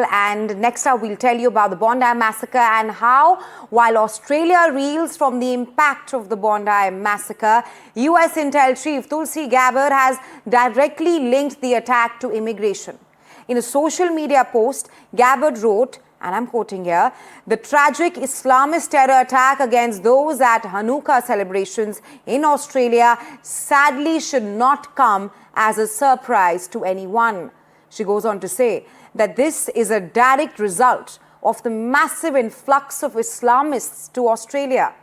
And next up, we'll tell you about the Bondi massacre and how, while Australia reels from the impact of the Bondi massacre, US Intel Chief Tulsi Gabbard has directly linked the attack to immigration. In a social media post, Gabbard wrote, and I'm quoting here, "The tragic Islamist terror attack against those at Hanukkah celebrations in Australia sadly should not come as a surprise to anyone." She goes on to say that this is a direct result of the massive influx of Islamists to Australia.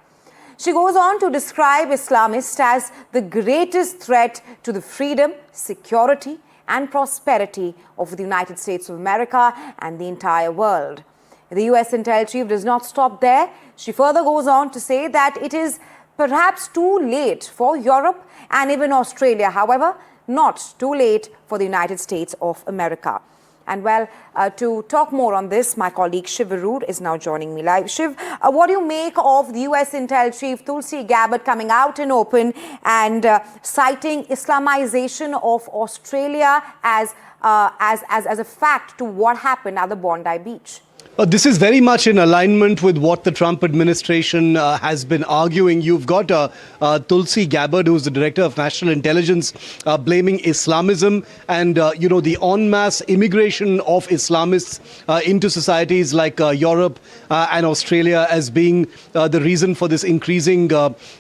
She goes on to describe Islamists as the greatest threat to the freedom, security, and prosperity of the United States of America and the entire world. The US Intel Chief does not stop there. She further goes on to say that it is perhaps too late for Europe and even Australia, however, not too late for the United States of America. And well, to talk more on this, my colleague Shiv Arur is now joining me live. Shiv, what do you make of the US Intel Chief Tulsi Gabbard coming out in open and citing Islamization of Australia as a fact to what happened at the Bondi Beach? This is very much in alignment with what the Trump administration has been arguing. You've got Tulsi Gabbard, who's the Director of National Intelligence, blaming Islamism and, the en masse immigration of Islamists into societies like Europe and Australia as being the reason for this increasing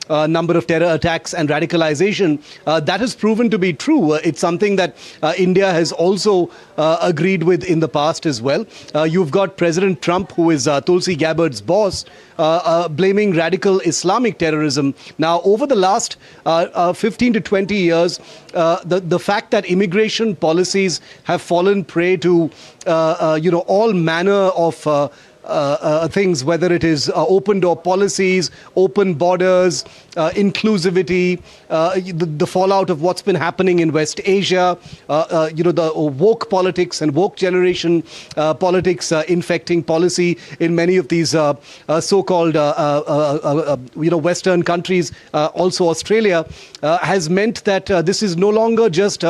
number of terror attacks and radicalization. That has proven to be true. It's something that India has also agreed with in the past as well. You've got President Trump, who is Tulsi Gabbard's boss, blaming radical Islamic terrorism. Now, over the last 15 to 20 years, the fact that immigration policies have fallen prey to, all manner of things, whether it is open door policies, open borders, inclusivity, the fallout of what's been happening in West Asia, the woke politics and woke generation politics infecting policy in many of these so-called Western countries, also Australia, has meant that this is no longer just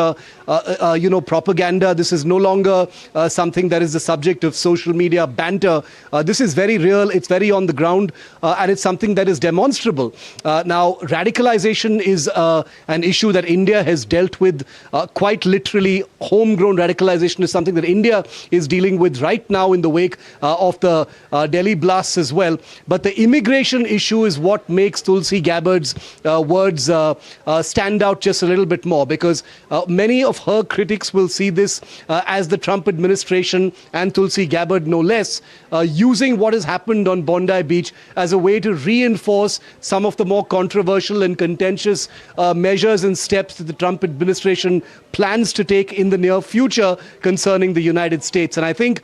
propaganda. This is no longer something that is the subject of social media banter. This is very real, it's very on the ground, and it's something that is demonstrable. Now, radicalization is an issue that India has dealt with quite literally. Homegrown radicalization is something that India is dealing with right now in the wake of the Delhi blasts as well. But the immigration issue is what makes Tulsi Gabbard's words stand out just a little bit more, because many of her critics will see this as the Trump administration and Tulsi Gabbard no less using what has happened on Bondi Beach as a way to reinforce some of the more controversial and contentious measures and steps that the Trump administration plans to take in the near future concerning the United States. And I think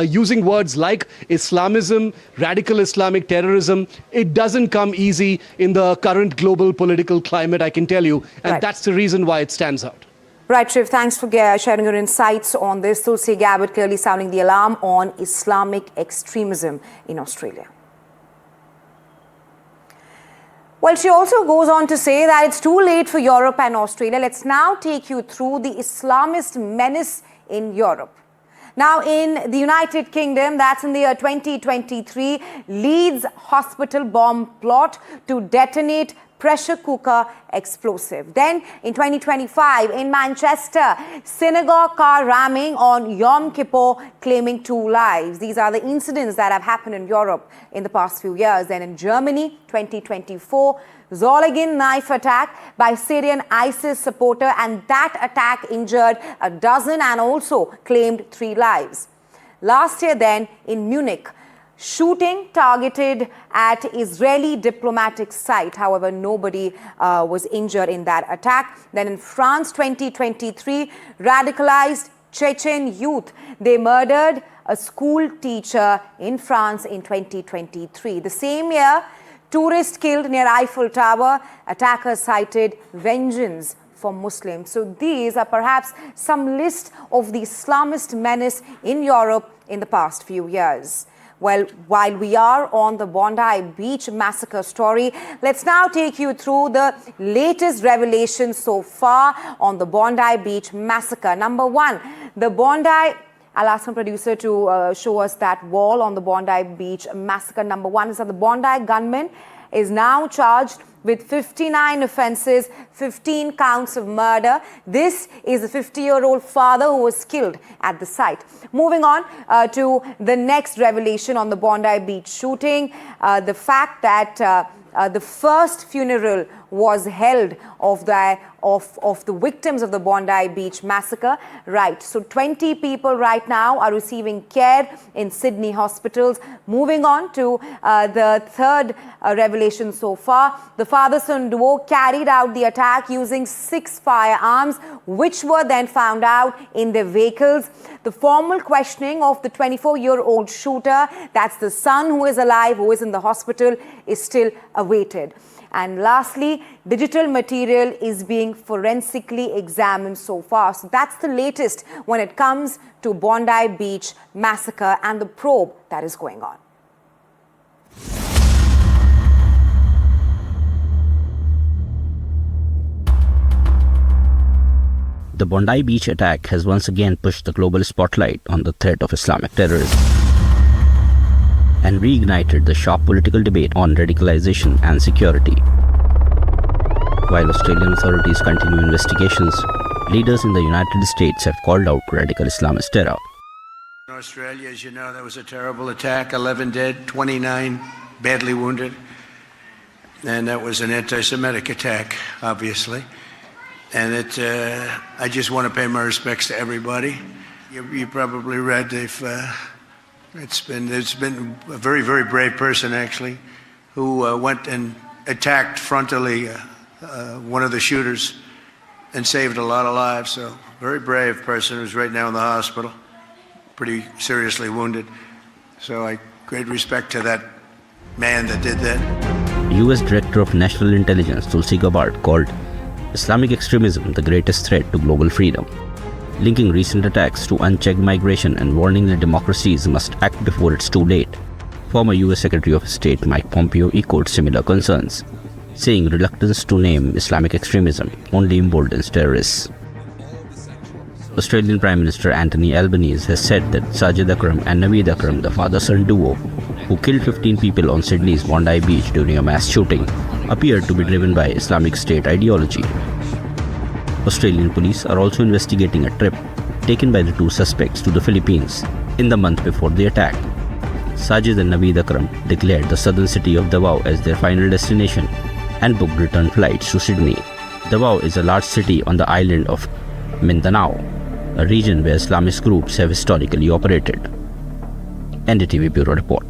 using words like Islamism, radical Islamic terrorism, it doesn't come easy in the current global political climate, I can tell you. And that's the reason why it stands out. Right, Shiv, thanks for sharing your insights on this. Tulsi Gabbard clearly sounding the alarm on Islamic extremism in Australia. Well, she also goes on to say that it's too late for Europe and Australia. Let's now take you through the Islamist menace in Europe. Now, in the United Kingdom, that's in the year 2023, Leeds hospital bomb plot to detonate pressure cooker explosive. Then in 2025, in Manchester, synagogue car ramming on Yom Kippur claiming 2 lives. These are the incidents that have happened in Europe in the past few years. Then in Germany, 2024, Zolligin knife attack by Syrian ISIS supporter, and that attack injured a dozen and also claimed 3 lives. Last year then in Munich, shooting targeted at Israeli diplomatic site. However, nobody was injured in that attack. Then in France, 2023, radicalized Chechen youth. They murdered a school teacher in France in 2023. The same year, tourist killed near Eiffel Tower. Attackers cited vengeance for Muslims. So these are perhaps some list of the Islamist menace in Europe in the past few years. Well, while we are on the Bondi Beach massacre story, let's now take you through the latest revelations so far on the Bondi Beach massacre. Number one, the Bondi I'll ask my producer to show us that wall on the Bondi Beach massacre. Number one is that the Bondi gunman is now charged with 59 offences, 15 counts of murder. This is a 50-year-old father who was killed at the site. Moving on to the next revelation on the Bondi Beach shooting, the fact that the first funeral was held of the victims of the Bondi Beach massacre. Right, so 20 people right now are receiving care in Sydney hospitals. Moving on to the third revelation so far. The father-son duo carried out the attack using 6 firearms, which were then found out in their vehicles. The formal questioning of the 24-year-old shooter, that's the son who is alive, who is in the hospital, is still awaited. And lastly, digital material is being forensically examined so far. So that's the latest when it comes to Bondi Beach massacre and the probe that is going on. The Bondi Beach attack has once again pushed the global spotlight on the threat of Islamic terrorism and reignited the sharp political debate on radicalisation and security. While Australian authorities continue investigations, leaders in the United States have called out radical Islamist terror. In Australia, as you know, that was a terrible attack, 11 dead, 29 badly wounded, and that was an anti-Semitic attack, obviously. And I just want to pay my respects to everybody. You probably read it's been a very, very brave person, actually, who went and attacked frontally one of the shooters and saved a lot of lives. So, very brave person who's right now in the hospital, pretty seriously wounded. So, great respect to that man that did that. U.S. Director of National Intelligence Tulsi Gabbard called Islamic extremism the greatest threat to global freedom, linking recent attacks to unchecked migration and warning that democracies must act before it's too late. Former US Secretary of State Mike Pompeo echoed similar concerns, saying reluctance to name Islamic extremism only emboldens terrorists. Australian Prime Minister Anthony Albanese has said that Sajid Akram and Naveed Akram, the father-son duo who killed 15 people on Sydney's Bondi Beach during a mass shooting, appeared to be driven by Islamic State ideology. Australian police are also investigating a trip taken by the two suspects to the Philippines in the month before the attack. Sajid and Naveed Akram declared the southern city of Davao as their final destination and booked return flights to Sydney. Davao is a large city on the island of Mindanao, a region where Islamist groups have historically operated. NDTV Bureau Report.